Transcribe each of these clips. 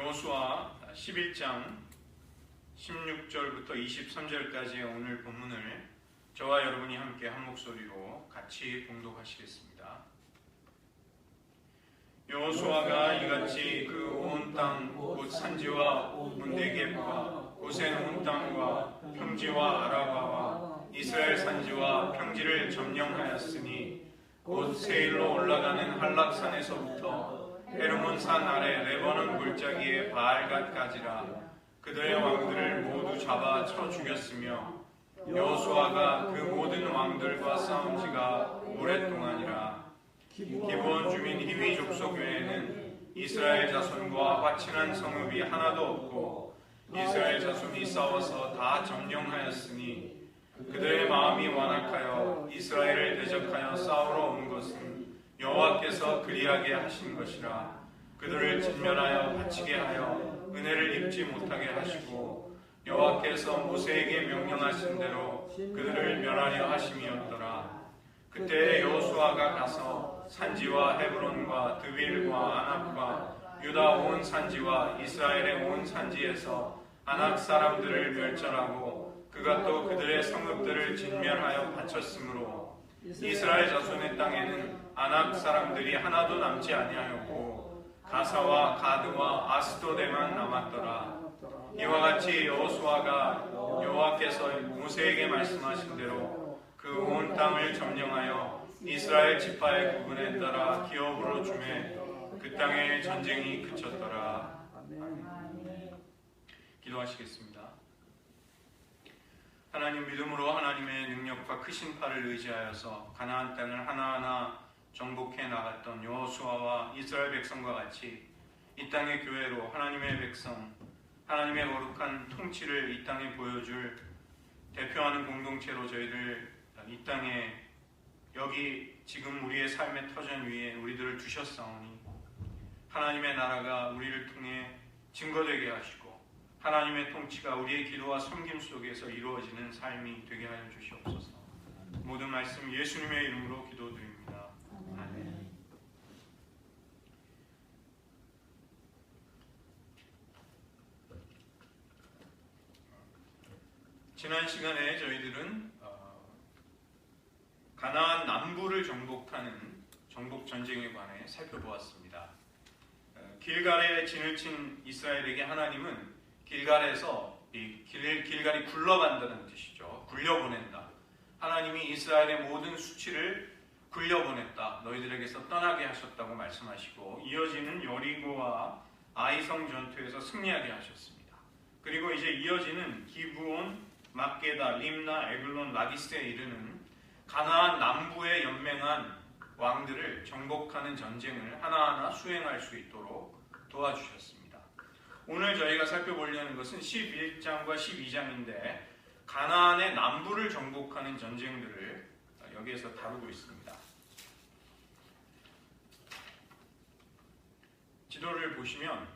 여호수아 11장 16절부터 23절까지의 오늘 본문을 저와 여러분이 함께 한 목소리로 같이 봉독하시겠습니다. 여호수아가 이같이 그 온 땅 곧 산지와 문데갟과 고센 온 땅과 평지와 아라바와 이스라엘 산지와 평지를 점령하였으니 곧 세일로 올라가는 한락산에서부터 헤르몬 산 아래 레바논 골짜기의 바알갓까지라. 그들의 왕들을 모두 잡아 쳐 죽였으며 여호수아가 그 모든 왕들과 싸운 지가 오랫동안이라. 기브온 주민 히위 족속 외에는 이스라엘 자손과 화친한 성읍이 하나도 없고 이스라엘 자손이 싸워서 다 점령하였으니 그들의 마음이 완악하여 이스라엘을 대적하여 싸우러 온 것은 여호와께서 그리하게 하신 것이라. 그들을 진멸하여 바치게 하여 은혜를 입지 못하게 하시고 여호와께서 모세에게 명령하신 대로 그들을 멸하려 하심이었더라. 그때 여호수아가 가서 산지와 헤브론과 드빌과 아낙과 유다 온 산지와 이스라엘의 온 산지에서 아낙 사람들을 멸절하고 그가 또 그들의 성읍들을 진멸하여 바쳤으므로 이스라엘 자손의 땅에는 아낙 사람들이 하나도 남지 아니하였고 가사와 가드와 아스도데만 남았더라. 이와 같이 여호수아가 여호와께서 모세에게 말씀하신 대로 그 온 땅을 점령하여 이스라엘 지파의 구분에 따라 기업으로 주매 그 땅의 전쟁이 그쳤더라. 기도하시겠습니다. 하나님, 믿음으로 하나님의 능력과 크신 팔을 의지하여서 가나안 땅을 하나하나 정복해 나갔던 여호수아와 이스라엘 백성과 같이 이 땅의 교회로 하나님의 백성, 하나님의 거룩한 통치를 이 땅에 보여줄 대표하는 공동체로 저희를 이 땅에 여기 지금 우리의 삶의 터전 위에 우리들을 두셨사오니 하나님의 나라가 우리를 통해 증거되게 하시고 하나님의 통치가 우리의 기도와 섬김 속에서 이루어지는 삶이 되게 하여 주시옵소서. 모든 말씀 예수님의 이름으로 기도드립니다. 아멘. 지난 시간에 저희들은 가나안 남부를 정복하는 정복 전쟁에 관해 살펴보았습니다. 길갈에 진을 친 이스라엘에게 하나님은 길갈에서 길갈이 굴러간다는 뜻이죠. 굴려보낸다. 하나님이 이스라엘의 모든 수치를 굴려보냈다. 너희들에게서 떠나게 하셨다고 말씀하시고 이어지는 여리고와 아이성 전투에서 승리하게 하셨습니다. 그리고 이제 이어지는 기브온, 막게다, 림나, 에글론, 라기스에 이르는 가나안 남부에 연맹한 왕들을 정복하는 전쟁을 하나하나 수행할 수 있도록 도와주셨습니다. 오늘 저희가 살펴보려는 것은 11장과 12장인데 가나안의 남부를 정복하는 전쟁들을 여기에서 다루고 있습니다. 지도를 보시면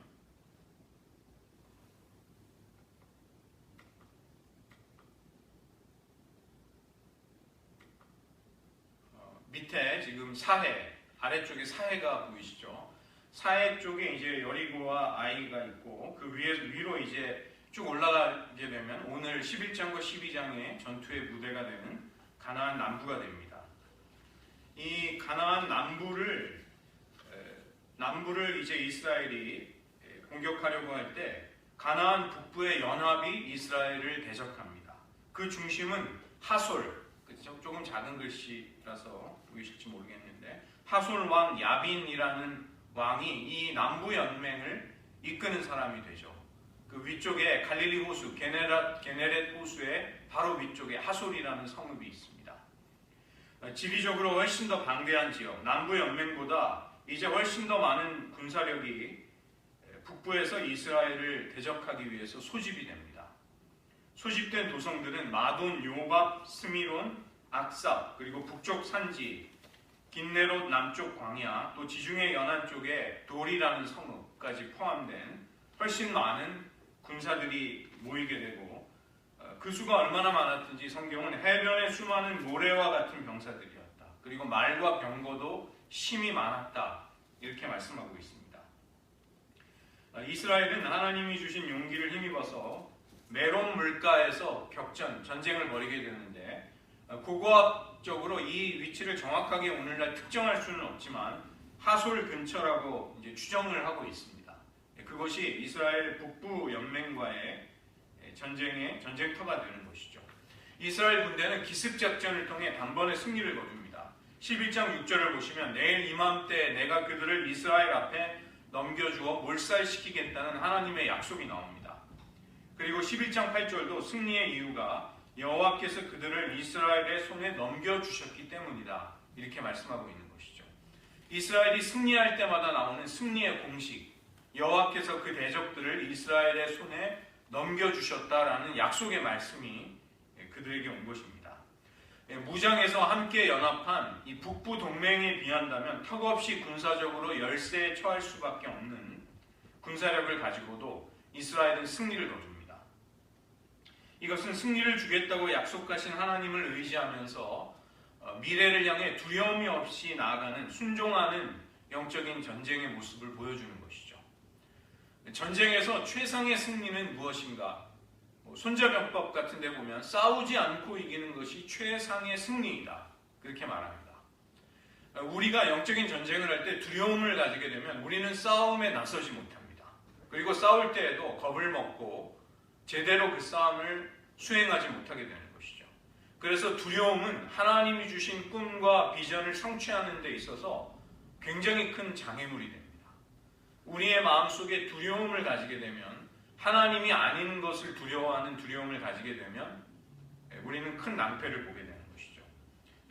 밑에 지금 사해, 아래쪽에 사해가 보이시죠? 사해 쪽에 이제 여리고와 아이가 있고 그 위로 이제 쭉 올라가게 되면 오늘 11장과 12장의 전투의 무대가 되는 가나안 남부가 됩니다. 이 가나안 남부를 이제 이스라엘이 공격하려고 할 때 가나안 북부의 연합이 이스라엘을 대적합니다. 그 중심은 하솔, 조금 작은 글씨라서 보이실지 모르겠는데 하솔 왕 야빈이라는 왕이 이 남부 연맹을 이끄는 사람이 되죠. 그 위쪽에 갈릴리 호수, 게네렛 호수의 바로 위쪽에 하솔이라는 성읍이 있습니다. 지리적으로 훨씬 더 방대한 지역, 남부 연맹보다 이제 훨씬 더 많은 군사력이 북부에서 이스라엘을 대적하기 위해서 소집이 됩니다. 소집된 도성들은 마돈, 요밥, 스미론, 악삽, 그리고 북쪽 산지, 긴네롯 남쪽 광야, 또 지중해 연안 쪽에 돌이라는 성읍까지 포함된 훨씬 많은 군사들이 모이게 되고 그 수가 얼마나 많았든지 성경은 해변에 수많은 모래와 같은 병사들이었다. 그리고 말과 병거도 심히 많았다. 이렇게 말씀하고 있습니다. 이스라엘은 하나님이 주신 용기를 힘입어서 메론 물가에서 전쟁을 벌이게 되는데, 고고학적으로 이 위치를 정확하게 오늘날 특정할 수는 없지만 하솔 근처라고 이제 추정을 하고 있습니다. 그것이 이스라엘 북부 연맹과의 전쟁터가 되는 것이죠. 이스라엘 군대는 기습 작전을 통해 단번에 승리를 거둡니다. 11장 6절을 보시면 내일 이맘때 내가 그들을 이스라엘 앞에 넘겨주어 몰살시키겠다는 하나님의 약속이 나옵니다. 그리고 11장 8절도 승리의 이유가 여호와께서 그들을 이스라엘의 손에 넘겨주셨기 때문이다, 이렇게 말씀하고 있는 것이죠. 이스라엘이 승리할 때마다 나오는 승리의 공식, 여호와께서 그 대적들을 이스라엘의 손에 넘겨주셨다라는 약속의 말씀이 그들에게 온 것입니다. 무장에서 함께 연합한 이 북부 동맹에 비한다면 턱없이 군사적으로 열세에 처할 수밖에 없는 군사력을 가지고도 이스라엘은 승리를 거둡니다. 이것은 승리를 주겠다고 약속하신 하나님을 의지하면서 미래를 향해 두려움이 없이 나아가는 순종하는 영적인 전쟁의 모습을 보여주는 것이죠. 전쟁에서 최상의 승리는 무엇인가? 손자병법 같은 데 보면 싸우지 않고 이기는 것이 최상의 승리이다, 그렇게 말합니다. 우리가 영적인 전쟁을 할 때 두려움을 가지게 되면 우리는 싸움에 나서지 못합니다. 그리고 싸울 때에도 겁을 먹고 제대로 그 싸움을 수행하지 못하게 되는 것이죠. 그래서 두려움은 하나님이 주신 꿈과 비전을 성취하는 데 있어서 굉장히 큰 장애물이 됩니다. 우리의 마음속에 두려움을 가지게 되면, 하나님이 아닌 것을 두려워하는 두려움을 가지게 되면 우리는 큰 낭패를 보게 되는 것이죠.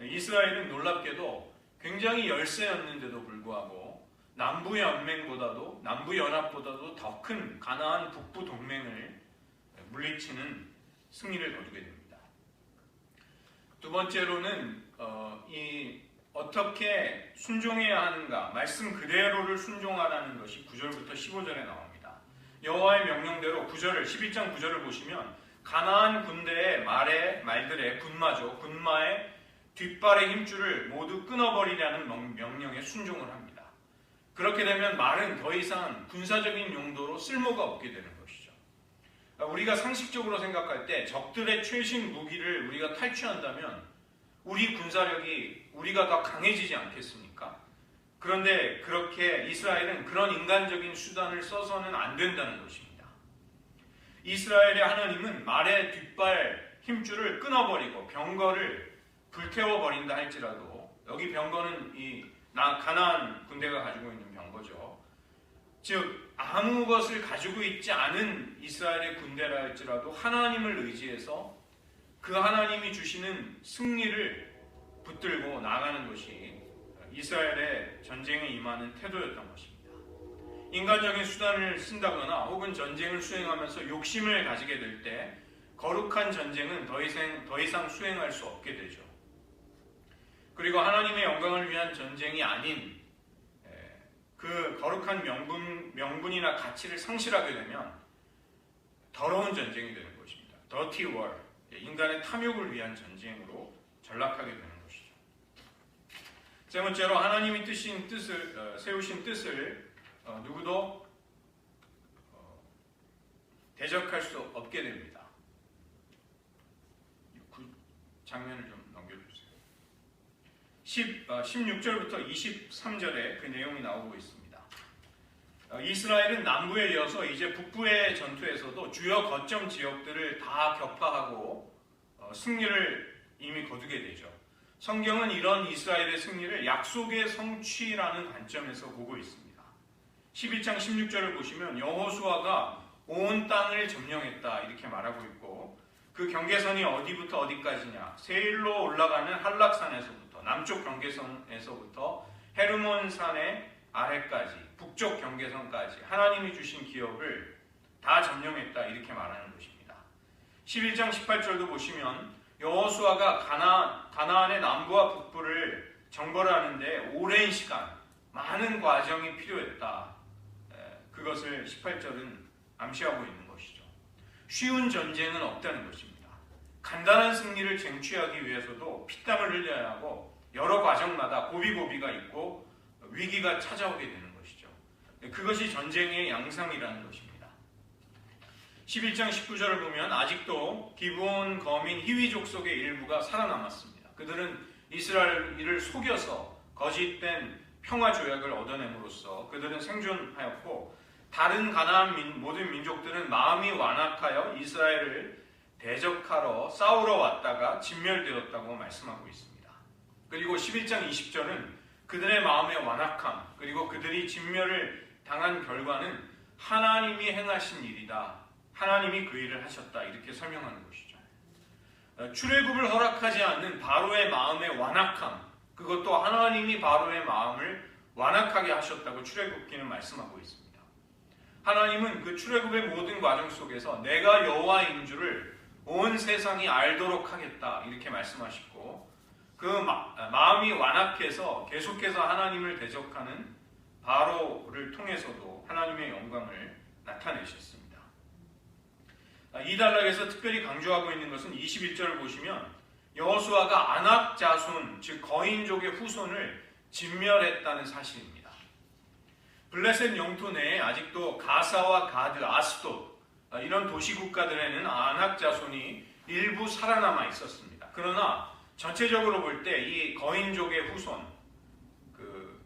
이스라엘은 놀랍게도 굉장히 열세였는데도 불구하고 남부연합보다도 더 큰 가나안 북부 동맹을 물리치는 승리를 거두게 됩니다. 두 번째로는 어떻게 순종해야 하는가, 말씀 그대로를 순종하라는 것이 9절부터 15절에 나옵니다. 여호와의 명령대로 11장 9절을 보시면 가나안 군대의 말들의 군마의 뒷발의 힘줄을 모두 끊어버리라는 명령에 순종을 합니다. 그렇게 되면 말은 더 이상 군사적인 용도로 쓸모가 없게 되는 것이죠. 우리가 상식적으로 생각할 때 적들의 최신 무기를 우리가 탈취한다면 우리 군사력이 우리가 더 강해지지 않겠습니까? 그런데 그렇게 이스라엘은 그런 인간적인 수단을 써서는 안 된다는 것입니다. 이스라엘의 하나님은 말의 뒷발 힘줄을 끊어버리고 병거를 불태워버린다 할지라도, 여기 병거는 가나안 군대가 가지고 있는 병거죠. 즉 아무 것을 가지고 있지 않은 이스라엘의 군대라 할지라도 하나님을 의지해서 그 하나님이 주시는 승리를 붙들고 나가는 것이 이스라엘의 전쟁에 임하는 태도였던 것입니다. 인간적인 수단을 쓴다거나 혹은 전쟁을 수행하면서 욕심을 가지게 될 때 거룩한 전쟁은 더 이상 수행할 수 없게 되죠. 그리고 하나님의 영광을 위한 전쟁이 아닌 그 거룩한 명분이나 가치를 상실하게 되면 더러운 전쟁이 되는 것입니다. Dirty war, 인간의 탐욕을 위한 전쟁으로 전락하게 되는 것입니다. 세 번째로 하나님이 세우신 뜻을 누구도 대적할 수 없게 됩니다. 그 장면을 좀 넘겨주세요. 16절부터 23절에 그 내용이 나오고 있습니다. 이스라엘은 남부에 이어서 이제 북부의 전투에서도 주요 거점 지역들을 다 격파하고 승리를 이미 거두게 되죠. 성경은 이런 이스라엘의 승리를 약속의 성취라는 관점에서 보고 있습니다. 11장 16절을 보시면 여호수아가 온 땅을 점령했다, 이렇게 말하고 있고, 그 경계선이 어디부터 어디까지냐, 세일로 올라가는 한락산에서부터 남쪽 경계선에서부터 헤르몬산의 아래까지 북쪽 경계선까지 하나님이 주신 기업을 다 점령했다, 이렇게 말하는 것입니다. 11장 18절도 보시면 여호수아가 가나안의 남부와 북부를 정벌하는데 오랜 시간, 많은 과정이 필요했다. 그것을 18절은 암시하고 있는 것이죠. 쉬운 전쟁은 없다는 것입니다. 간단한 승리를 쟁취하기 위해서도 피땀을 흘려야 하고 여러 과정마다 고비고비가 있고 위기가 찾아오게 되는 것이죠. 그것이 전쟁의 양상이라는 것입니다. 11장 19절을 보면 아직도 기브온 거민 히위 족속의 일부가 살아남았습니다. 그들은 이스라엘을 속여서 거짓된 평화 조약을 얻어냄으로써 그들은 생존하였고, 다른 가나안 모든 민족들은 마음이 완악하여 이스라엘을 대적하러 싸우러 왔다가 진멸되었다고 말씀하고 있습니다. 그리고 11장 20절은 그들의 마음의 완악함, 그리고 그들이 진멸을 당한 결과는 하나님이 행하신 일이다, 하나님이 그 일을 하셨다, 이렇게 설명하는 것이죠. 출애굽을 허락하지 않는 바로의 마음의 완악함, 그것도 하나님이 바로의 마음을 완악하게 하셨다고 출애굽기는 말씀하고 있습니다. 하나님은 그 출애굽의 모든 과정 속에서 내가 여호와인 줄을 온 세상이 알도록 하겠다, 이렇게 말씀하시고, 그 마음이 완악해서 계속해서 하나님을 대적하는 바로를 통해서도 하나님의 영광을 나타내셨습니다. 이 단락에서 특별히 강조하고 있는 것은 21절을 보시면 여호수아가 아낙 자손, 즉 거인족의 후손을 진멸했다는 사실입니다. 블레셋 영토 내에 아직도 가사와 가드, 아스돗 이런 도시국가들에는 아낙 자손이 일부 살아남아 있었습니다. 그러나 전체적으로 볼 때 이 거인족의 후손, 그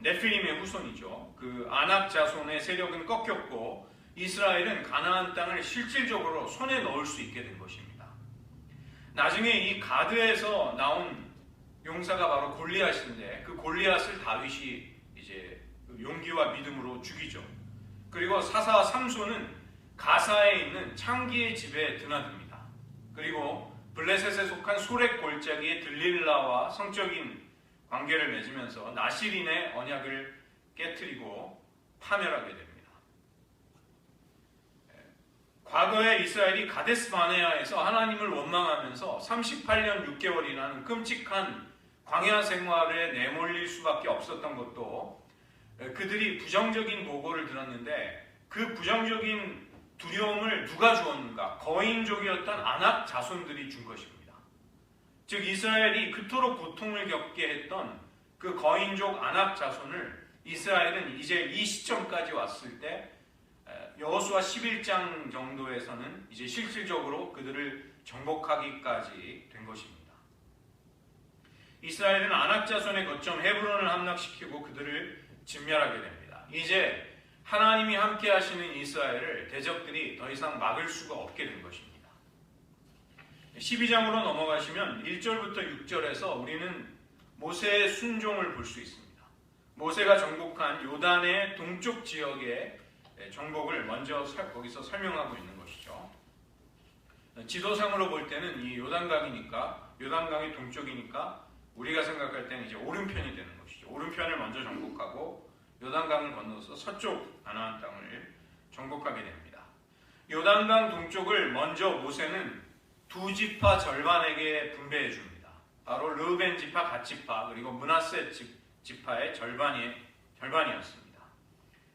네필림의 후손이죠, 그 아낙 자손의 세력은 꺾였고 이스라엘은 가나안 땅을 실질적으로 손에 넣을 수 있게 된 것입니다. 나중에 이 가드에서 나온 용사가 바로 골리앗인데, 그 골리앗을 다윗이 이제 용기와 믿음으로 죽이죠. 그리고 사사 삼손은 가사에 있는 창기의 집에 드나듭니다. 그리고 블레셋에 속한 소렉 골짜기의 들릴라와 성적인 관계를 맺으면서 나실인의 언약을 깨트리고 파멸하게 됩니다. 과거에 이스라엘이 가데스 바네아에서 하나님을 원망하면서 38년 6개월이라는 끔찍한 광야 생활에 내몰릴 수밖에 없었던 것도 그들이 부정적인 보고를 들었는데, 그 부정적인 두려움을 누가 주었는가? 거인족이었던 아낙 자손들이 준 것입니다. 즉 이스라엘이 그토록 고통을 겪게 했던 그 거인족 아낙 자손을 이스라엘은 이제 이 시점까지 왔을 때 여호수아 11장 정도에서는 이제 실질적으로 그들을 정복하기까지 된 것입니다. 이스라엘은 아낙 자손의 거점 헤브론을 함락시키고 그들을 진멸하게 됩니다. 이제 하나님이 함께 하시는 이스라엘을 대적들이 더 이상 막을 수가 없게 된 것입니다. 12장으로 넘어가시면 1절부터 6절에서 우리는 모세의 순종을 볼 수 있습니다. 모세가 정복한 요단의 동쪽 지역의 정복을 먼저 거기서 설명하고 있는 것이죠. 지도상으로 볼 때는 이 요단강이니까, 요단강이 동쪽이니까 우리가 생각할 때는 이제 오른편이 되는 것이죠. 오른편을 먼저 정복하고 요단강을 건너서 서쪽 가나안 땅을 정복하게 됩니다. 요단강 동쪽을 먼저 모세는 두 지파 절반에게 분배해 줍니다. 바로 르우벤 지파, 갓 지파, 그리고 므낫세 지파의 절반이었습니다.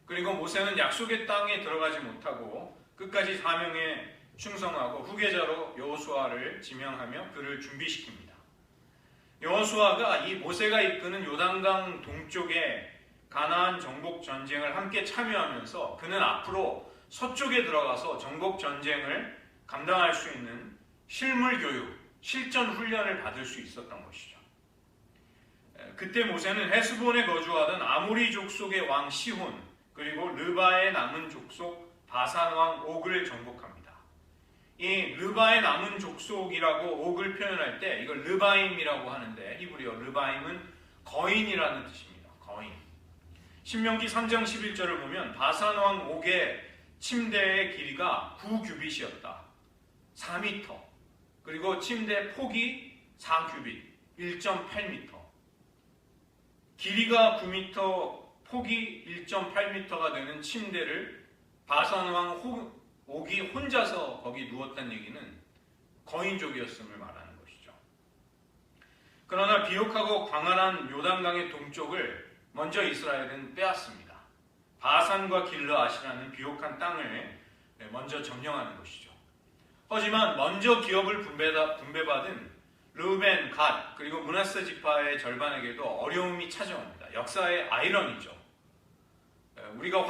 그리고 모세는 약속의 땅에 들어가지 못하고 끝까지 사명에 충성하고 후계자로 여호수아를 지명하며 그를 준비시킵니다. 여호수아가 이 모세가 이끄는 요단강 동쪽의 가나안 정복 전쟁을 함께 참여하면서 그는 앞으로 서쪽에 들어가서 정복 전쟁을 감당할 수 있는 실물 교육, 실전 훈련을 받을 수 있었던 것이죠. 그때 모세는 헤스본에 거주하던 아모리 족속의 왕 시혼, 그리고 르바의 남은 족속 바산 왕 옥을 정복합니다. 이 르바의 남은 족속이라고 옥을 표현할 때 이걸 르바임이라고 하는데, 히브리어 르바임은 거인이라는 뜻입니다. 거인. 신명기 3장 11절을 보면 바산 왕 옥의 침대의 길이가 9규빗이었다. 4m. 그리고 침대 폭이 4규빗, 1.8m. 길이가 9m, 폭이 1.8m가 되는 침대를 바산 왕 옥이 혼자서 거기 누웠다는 얘기는 거인족이었음을 말하는 것이죠. 그러나 비옥하고 광활한 요단강의 동쪽을 먼저 이스라엘은 빼앗습니다. 바산과 길르앗이라는 비옥한 땅을 먼저 점령하는 것이죠. 하지만 먼저 기업을 분배받은 르우벤, 갓, 그리고 므낫세 지파의 절반에게도 어려움이 찾아옵니다. 역사의 아이러니죠. 우리가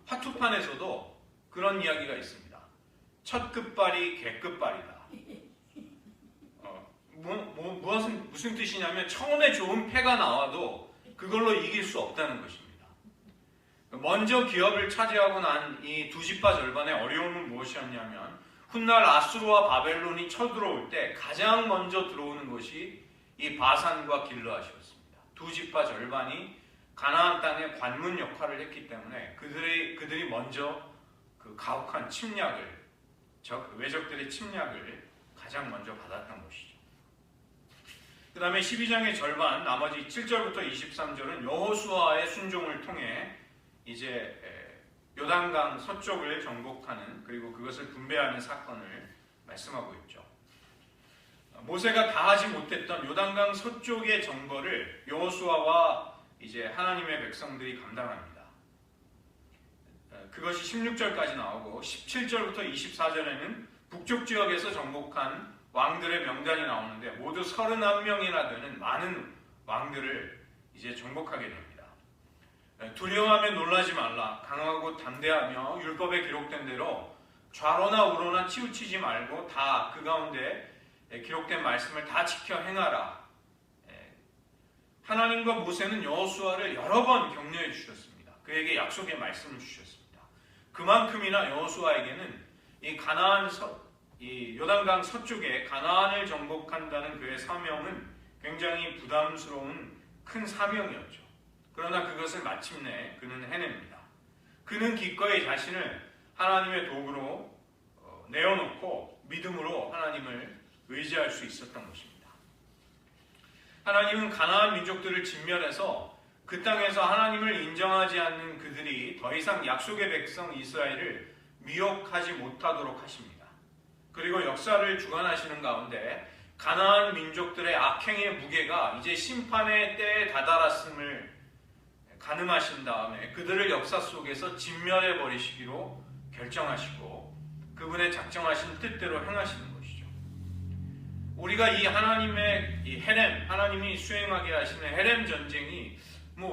화투판에서도 그런 이야기가 있습니다. 첫 끝발이 개 끝발이다. 무슨 뜻이냐면 처음에 좋은 패가 나와도 그걸로 이길 수 없다는 것입니다. 먼저 기업을 차지하고 난 이 두 지파 절반의 어려움은 무엇이었냐면 훗날 아수르와 바벨론이 쳐들어올 때 가장 먼저 들어오는 것이 이 바산과 길르앗이었습니다. 두 지파 절반이 가나안 땅의 관문 역할을 했기 때문에 그들이 먼저 그 가혹한 침략을, 외적들의 침략을 가장 먼저 받았던 것이죠. 그 다음에 12장의 절반, 나머지 7절부터 23절은 여호수아의 순종을 통해 이제 요단강 서쪽을 정복하는, 그리고 그것을 분배하는 사건을 말씀하고 있죠. 모세가 다 하지 못했던 요단강 서쪽의 정벌을 여호수아와 이제 하나님의 백성들이 감당합니다. 그것이 16절까지 나오고 17절부터 24절에는 북쪽 지역에서 정복한 왕들의 명단이 나오는데 모두 31명이나 되는 많은 왕들을 이제 정복하게 됩니다. 두려워하며 놀라지 말라. 강하고 담대하며 율법에 기록된 대로 좌로나 우로나 치우치지 말고 다 그 가운데 기록된 말씀을 다 지켜 행하라. 하나님과 모세는 여호수아를 여러 번 격려해 주셨습니다. 그에게 약속의 말씀을 주셨습니다. 그만큼이나 여호수아에게는 이 요단강 서쪽에 가나안을 정복한다는 그의 사명은 굉장히 부담스러운 큰 사명이었죠. 그러나 그것을 마침내 그는 해냅니다. 그는 기꺼이 자신을 하나님의 도구로 내어놓고 믿음으로 하나님을 의지할 수 있었던 것입니다. 하나님은 가나안 민족들을 진멸해서 그 땅에서 하나님을 인정하지 않는 그들이 더 이상 약속의 백성 이스라엘을 미혹하지 못하도록 하십니다. 그리고 역사를 주관하시는 가운데 가나안 민족들의 악행의 무게가 이제 심판의 때에 다다랐음을 가늠하신 다음에 그들을 역사 속에서 진멸해 버리시기로 결정하시고 그분의 작정하신 뜻대로 행하시는 것이죠. 우리가 이 하나님의 이 헤렘, 하나님이 수행하게 하시는 헤렘 전쟁이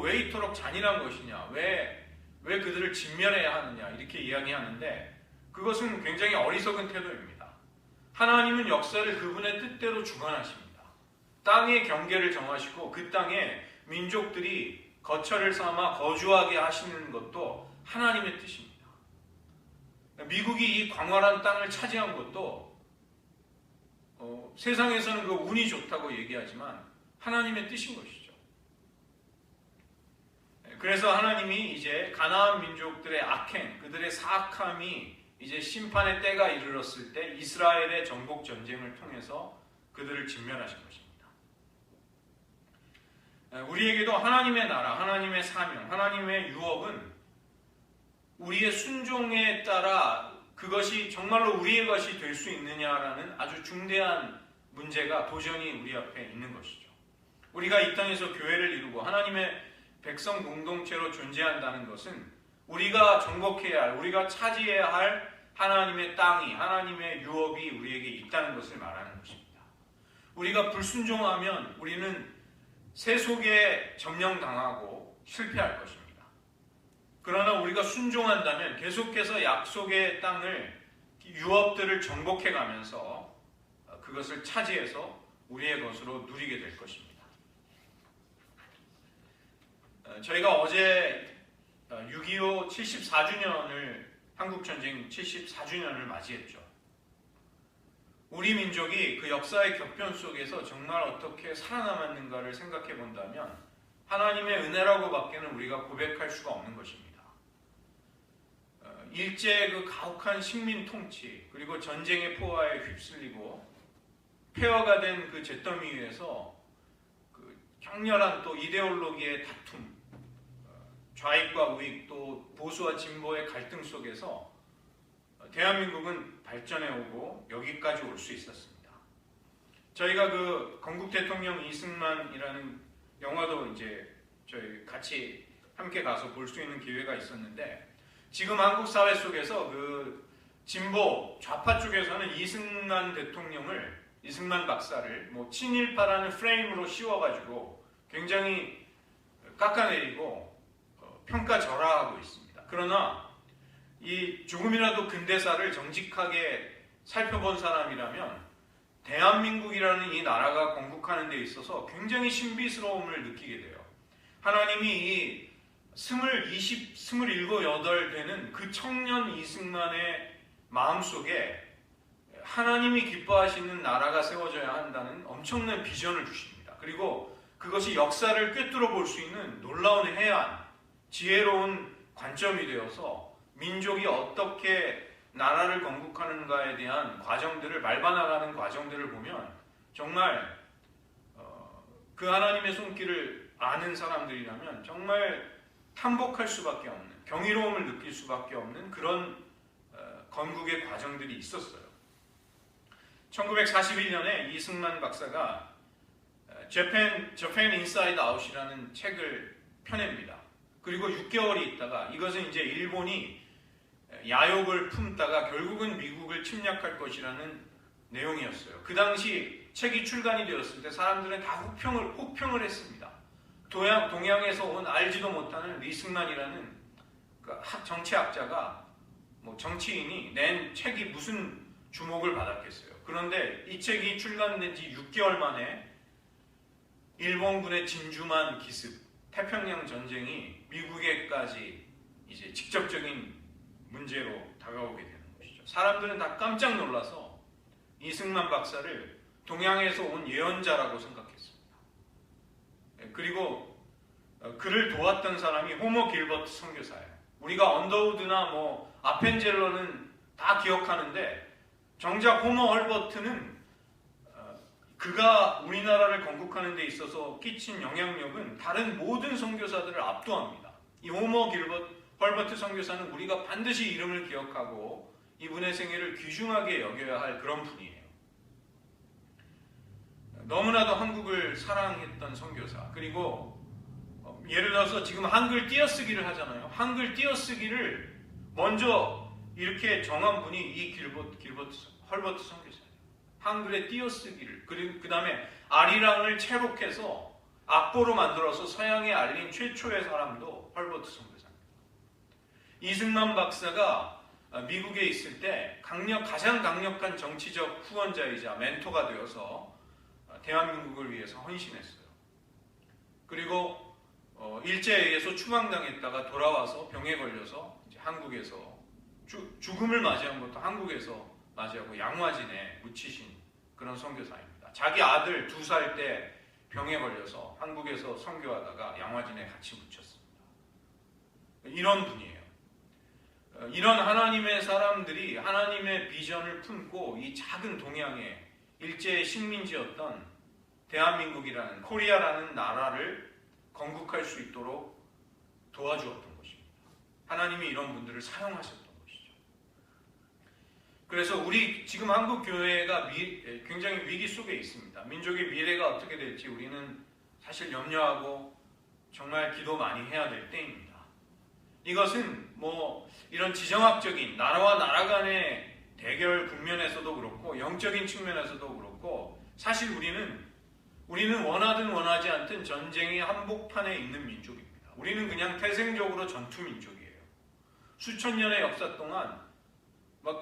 왜 이토록 잔인한 것이냐, 왜 그들을 진멸해야 하느냐 이렇게 이야기하는데 그것은 굉장히 어리석은 태도입니다. 하나님은 역사를 그분의 뜻대로 주관하십니다. 땅의 경계를 정하시고 그 땅에 민족들이 거처를 삼아 거주하게 하시는 것도 하나님의 뜻입니다. 미국이 이 광활한 땅을 차지한 것도 세상에서는 그 운이 좋다고 얘기하지만 하나님의 뜻인 것이죠. 그래서 하나님이 이제 가나안 민족들의 악행, 그들의 사악함이 이제 심판의 때가 이르렀을 때 이스라엘의 정복 전쟁을 통해서 그들을 진멸하신 것입니다. 우리에게도 하나님의 나라, 하나님의 사명, 하나님의 유업은 우리의 순종에 따라 그것이 정말로 우리의 것이 될 수 있느냐라는 아주 중대한 문제가 도전이 우리 앞에 있는 것이죠. 우리가 이 땅에서 교회를 이루고 하나님의 백성 공동체로 존재한다는 것은 우리가 정복해야 할, 우리가 차지해야 할 하나님의 땅이, 하나님의 유업이 우리에게 있다는 것을 말하는 것입니다. 우리가 불순종하면 우리는 세속에 점령당하고 실패할 것입니다. 그러나 우리가 순종한다면 계속해서 약속의 땅을, 유업들을 정복해가면서 그것을 차지해서 우리의 것으로 누리게 될 것입니다. 저희가 어제 6.25 74주년을, 한국전쟁 74주년을 맞이했죠. 우리 민족이 그 역사의 격변 속에서 정말 어떻게 살아남았는가를 생각해 본다면 하나님의 은혜라고 밖에는 우리가 고백할 수가 없는 것입니다. 일제 그 가혹한 식민 통치, 그리고 전쟁의 포화에 휩쓸리고 폐허가 된 그 잿더미 위에서 그 격렬한 또 이데올로기의 다툼, 좌익과 우익, 또 보수와 진보의 갈등 속에서 대한민국은 발전해 오고 여기까지 올 수 있었습니다. 저희가 그 건국 대통령 이승만이라는 영화도 이제 저희 같이 함께 가서 볼 수 있는 기회가 있었는데, 지금 한국 사회 속에서 그 진보 좌파 쪽에서는 이승만 대통령을, 이승만 박사를 친일파라는 프레임으로 씌워가지고 굉장히 깎아내리고 평가절하하고 있습니다. 그러나 이 조금이라도 근대사를 정직하게 살펴본 사람이라면 대한민국이라는 이 나라가 건국하는 데 있어서 굉장히 신비스러움을 느끼게 돼요. 하나님이 이 20, 27, 8 되는 그 청년 이승만의 마음속에 하나님이 기뻐하시는 나라가 세워져야 한다는 엄청난 비전을 주십니다. 그리고 그것이 역사를 꿰뚫어 볼 수 있는 놀라운 해안, 지혜로운 관점이 되어서 민족이 어떻게 나라를 건국하는가에 대한 과정들을 밟아나가는 과정들을 보면 정말 그 하나님의 손길을 아는 사람들이라면 정말 탐복할 수밖에 없는, 경이로움을 느낄 수밖에 없는 그런 건국의 과정들이 있었어요. 1941년에 이승만 박사가 Japan Inside Out이라는 책을 펴냅니다. 그리고 6개월이 있다가 이것은 이제 일본이 야욕을 품다가 결국은 미국을 침략할 것이라는 내용이었어요. 그 당시 책이 출간이 되었을 때 사람들은 다 혹평을 했습니다. 동양에서 온 알지도 못하는 이승만이라는 그 정치학자가 정치인이 낸 책이 무슨 주목을 받았겠어요. 그런데 이 책이 출간된 지 6개월 만에 일본군의 진주만 기습, 태평양 전쟁이 미국에까지 이제 직접적인 문제로 다가오게 되는 것이죠. 사람들은 다 깜짝 놀라서 이승만 박사를 동양에서 온 예언자라고 생각했습니다. 그리고 그를 도왔던 사람이 호머 길버트 선교사예요. 우리가 언더우드나 아펜젤러는 다 기억하는데 정작 호머 헐버트는 그가 우리나라를 건국하는 데 있어서 끼친 영향력은 다른 모든 선교사들을 압도합니다. 이 호머 헐버트 선교사는 우리가 반드시 이름을 기억하고 이분의 생애를 귀중하게 여겨야 할 그런 분이에요. 너무나도 한국을 사랑했던 선교사. 그리고 예를 들어서 지금 한글 띄어쓰기를 하잖아요. 한글 띄어쓰기를 먼저 이렇게 정한 분이 이 헐버트 선교사예요. 한글의 띄어쓰기를, 그리고 그 다음에 아리랑을 채록해서 악보로 만들어서 서양에 알린 최초의 사람도 헐버트 선교사입니다. 이승만 박사가 미국에 있을 때 가장 강력한 정치적 후원자이자 멘토가 되어서 대한민국을 위해서 헌신했어요. 그리고 일제에 의해서 추방당했다가 돌아와서 병에 걸려서 이제 한국에서 죽음을 맞이한 것도 한국에서 맞이하고 양화진에 묻히신 그런 선교사입니다. 자기 아들 2살 때 병에 걸려서 한국에서 선교하다가 양화진에 같이 묻혔습니다. 이런 분이에요. 이런 하나님의 사람들이 하나님의 비전을 품고 이 작은 동양의 일제의 식민지였던 대한민국이라는 코리아라는 나라를 건국할 수 있도록 도와주었던 것입니다. 하나님이 이런 분들을 사용하셨던 것이죠. 그래서 우리 지금 한국 교회가 굉장히 위기 속에 있습니다. 민족의 미래가 어떻게 될지 우리는 사실 염려하고 정말 기도 많이 해야 될 때입니다. 이것은 이런 지정학적인 나라와 나라 간의 대결 국면에서도 그렇고 영적인 측면에서도 그렇고 사실 우리는 원하든 원하지 않든 전쟁의 한복판에 있는 민족입니다. 우리는 그냥 태생적으로 전투 민족이에요. 수천 년의 역사 동안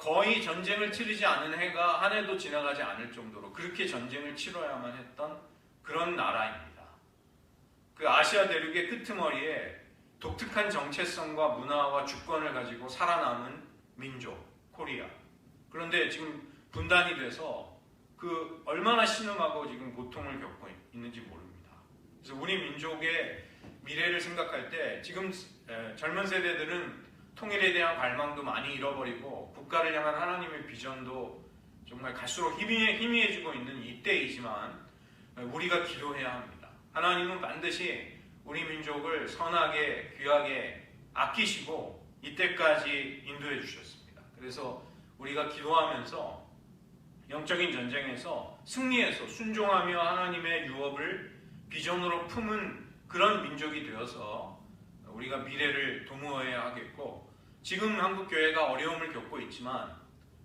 거의 전쟁을 치르지 않은 해가 한 해도 지나가지 않을 정도로 그렇게 전쟁을 치러야만 했던 그런 나라입니다. 그 아시아 대륙의 끄트머리에 독특한 정체성과 문화와 주권을 가지고 살아남은 민족, 코리아. 그런데 지금 분단이 돼서 그 얼마나 신음하고 지금 고통을 겪고 있는지 모릅니다. 그래서 우리 민족의 미래를 생각할 때 지금 젊은 세대들은 통일에 대한 갈망도 많이 잃어버리고 국가를 향한 하나님의 비전도 정말 갈수록 희미해지고 있는 이때이지만 우리가 기도해야 합니다. 하나님은 반드시 우리 민족을 선하게 귀하게 아끼시고 이때까지 인도해 주셨습니다. 그래서 우리가 기도하면서 영적인 전쟁에서 승리해서 순종하며 하나님의 유업을 비전으로 품은 그런 민족이 되어서 우리가 미래를 도모해야 하겠고 지금 한국교회가 어려움을 겪고 있지만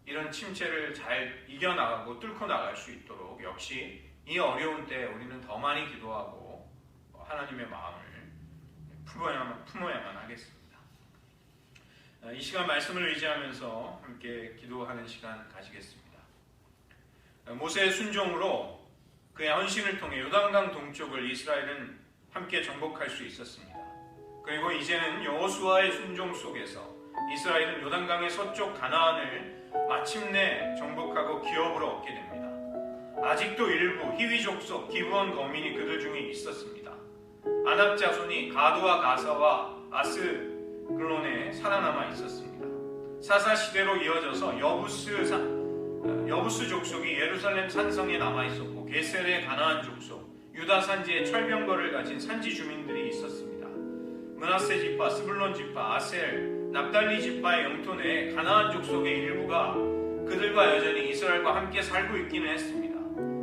이런 침체를 잘 이겨나가고 뚫고 나갈 수 있도록 역시 이 어려운 때 우리는 더 많이 기도하고 하나님의 마음을 품어야만 하겠습니다. 이 시간 말씀을 의지하면서 함께 기도하는 시간 가지겠습니다. 모세의 순종으로 그의 헌신을 통해 요단강 동쪽을 이스라엘은 함께 정복할 수 있었습니다. 그리고 이제는 여호수아의 순종 속에서 이스라엘은 요단강의 서쪽 가나안을 마침내 정복하고 기업으로 얻게 됩니다. 아직도 일부 히위 족속 기브온 거민이 그들 중에 있었습니다. 아낙 자손이 가드와 가사와 아스글론에 살아남아 있었습니다. 사사 시대로 이어져서 여부스 족속이 예루살렘 산성에 남아 있었고, 게셀의 가나안 족속, 유다 산지에 철병거를 가진 산지 주민들이 있었습니다. 므낫세 지파, 스불론 지파, 아셀, 납달리 지파의 영토 내에 가나안 족속의 일부가 그들과 여전히 이스라엘과 함께 살고 있기는 했습니다.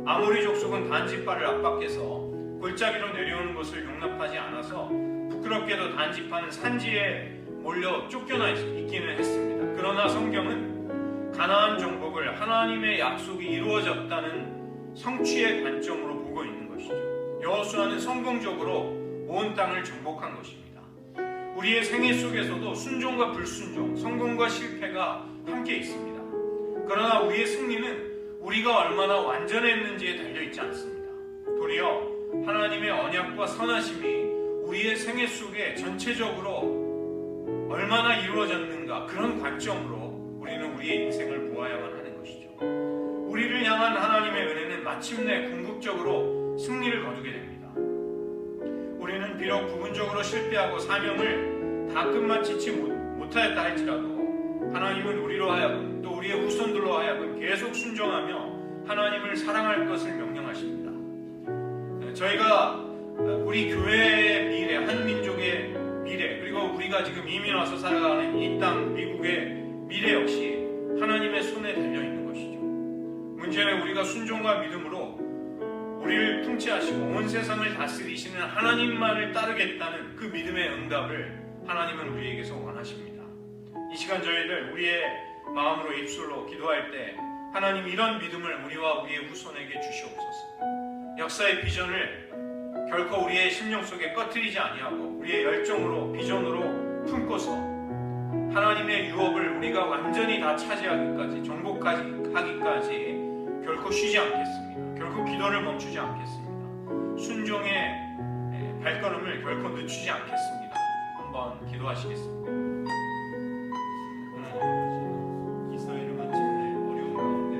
아모리 족속은 단 지파를 압박해서 골짜기로 내려오는 것을 용납하지 않아서 부끄럽게도 단 지파는 산지에 몰려 쫓겨나 있기는 했습니다. 그러나 성경은 가나안 정복을 하나님의 약속이 이루어졌다는 성취의 관점으로 보고 있는 것이죠. 여호수아는 성공적으로 온 땅을 정복한 것입니다. 우리의 생애 속에서도 순종과 불순종, 성공과 실패가 함께 있습니다. 그러나 우리의 승리는 우리가 얼마나 완전했는지에 달려있지 않습니다. 도리어 하나님의 언약과 선하심이 우리의 생애 속에 전체적으로 얼마나 이루어졌는가, 그런 관점으로 우리는 우리의 인생을 보아야만 하는 것이죠. 우리를 향한 하나님의 은혜는 마침내 궁극적으로 승리를 거두게 됩니다. 우리는 비록 부분적으로 실패하고 사명을 다 끝마치지 못하였다 할지라도 하나님은 우리로 하여금, 또 우리의 후손들로 하여금 계속 순종하며 하나님을 사랑할 것을 명령하십니다. 저희가 우리 교회의 미래, 한 민족의 미래, 그리고 우리가 지금 이민 와서 살아가는 이 땅 미국의 미래 역시 하나님의 손에 달려있는 것이죠. 문제는 우리가 순종과 믿음으로 우리를 통치하시고 온 세상을 다스리시는 하나님만을 따르겠다는 그 믿음의 응답을 하나님은 우리에게서 원하십니다. 이 시간 저희들 우리의 마음으로 입술로 기도할 때 하나님, 이런 믿음을 우리와 우리의 후손에게 주시옵소서. 역사의 비전을 결코 우리의 심령 속에 꺼트리지 아니하고 우리의 열정으로, 비전으로 품고서 하나님의 유업을 우리가 완전히 다 차지하기까지, 정복하기까지 결코 쉬지 않겠습니다. 결코 기도를 멈추지 않겠습니다. 순종의 발걸음을 결코 늦추지 않겠습니다. 한번 기도하시겠습니다. 이스라엘은 마침내 어려운 가운데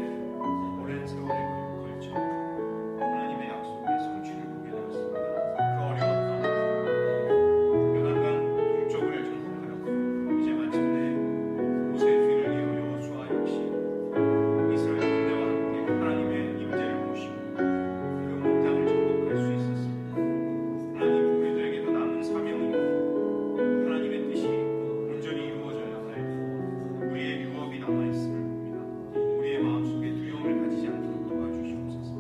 오랜 세월에 걸쳐 하나님의 약속의 성취를 보게 되었습니다. 그 어려웠던 요단강 동쪽을 정복하였고, 이제 마침내 모세의 뒤를 이어 여호수아 역시 이스라엘 군대와 함께 하나님의 임재를 모시고 그 온 땅을 정복할 수 있었습니다. 하나님, 우리들에게도 남은 사명이 있고 하나님의 뜻이 온전히 이루어져야 할 우리의 유업이 남아있음을 봅니다. 우리의 마음속에 두려움을 가지지 않도록 도와주시옵소서.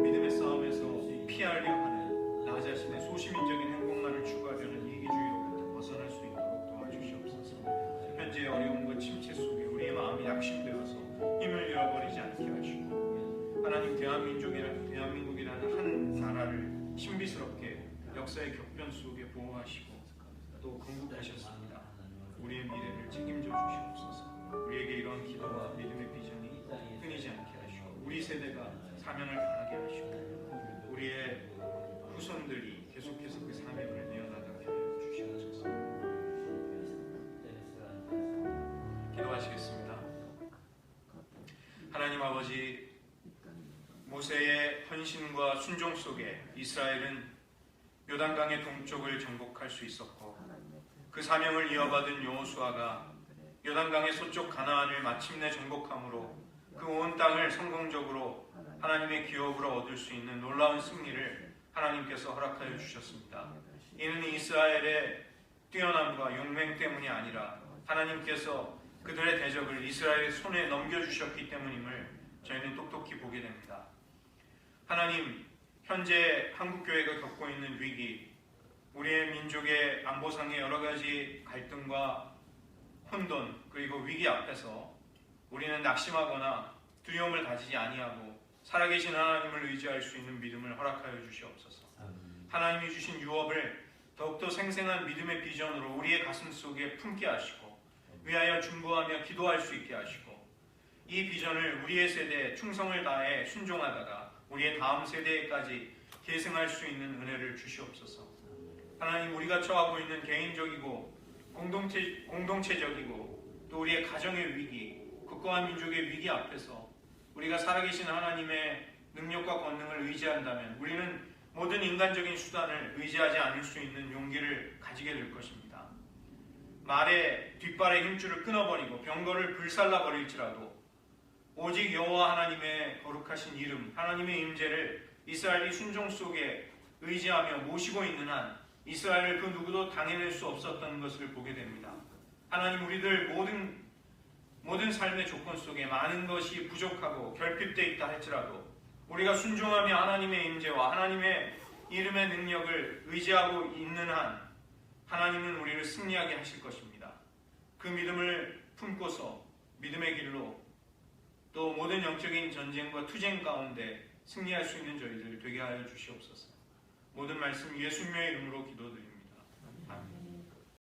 믿음의 싸움에서 피하려 하는 나 자신의 소시민적인 행복만을 추구하려는 이기주의로부터 벗어날 수 있도록 도와주시옵소서. 현재의 어려움과 침체 속에 우리의 마음이 약심되어서 힘을 잃어버리지 않게 하시고, 하나님, 대한민국이라는 한 나라를 신비스럽게 역사의 격변 속에 보호하시고 또 건국하셨습니다. 우리의 미래를 책임져 주시옵소서. 우리에게 이런 기도와 믿음의 비전이 끊이지 않게 하시고, 우리 세대가 사명을 다하게 하시고, 우리의 후손들이 계속해서 그 사명을 이어나가게 하여 주시옵소서. 기도하시겠습니다. 하나님 아버지, 모세의 헌신과 순종 속에 이스라엘은 요단강의 동쪽을 정복할 수 있었고, 그 사명을 이어받은 여호수아가 요단강의 서쪽 가나안을 마침내 정복함으로 그 온 땅을 성공적으로 하나님의 기업으로 얻을 수 있는 놀라운 승리를 하나님께서 허락하여 주셨습니다. 이는 이스라엘의 뛰어남과 용맹 때문이 아니라 하나님께서 그들의 대적을 이스라엘의 손에 넘겨주셨기 때문임을 저희는 똑똑히 보게 됩니다. 하나님, 현재 한국교회가 겪고 있는 위기, 우리의 민족의 안보상의 여러 가지 갈등과 혼돈, 그리고 위기 앞에서 우리는 낙심하거나 두려움을 가지지 아니하고 살아계신 하나님을 의지할 수 있는 믿음을 허락하여 주시옵소서. 하나님이 주신 유업을 더욱더 생생한 믿음의 비전으로 우리의 가슴 속에 품게 하시고 위하여 중보하며 기도할 수 있게 하시고 이 비전을 우리의 세대에 충성을 다해 순종하다가 우리의 다음 세대에까지 계승할 수 있는 은혜를 주시옵소서. 하나님, 우리가 처하고 있는 개인적이고 공동체적이고 또 우리의 가정의 위기, 국가와 민족의 위기 앞에서 우리가 살아계신 하나님의 능력과 권능을 의지한다면 우리는 모든 인간적인 수단을 의지하지 않을 수 있는 용기를 가지게 될 것입니다. 말의 뒷발의 힘줄을 끊어버리고 병거를 불살라버릴지라도 오직 여호와 하나님의 거룩하신 이름, 하나님의 임재를 이스라엘이 순종 속에 의지하며 모시고 있는 한 이스라엘을 그 누구도 당해낼 수 없었던 것을 보게 됩니다. 하나님, 우리들 모든 삶의 조건 속에 많은 것이 부족하고 결핍되어 있다 할지라도 우리가 순종하며 하나님의 임재와 하나님의 이름의 능력을 의지하고 있는 한 하나님은 우리를 승리하게 하실 것입니다. 그 믿음을 품고서 믿음의 길로 또 모든 영적인 전쟁과 투쟁 가운데 승리할 수 있는 저희들 되게 하여 주시옵소서. 모든 말씀 예수님의 이름으로 기도드립니다.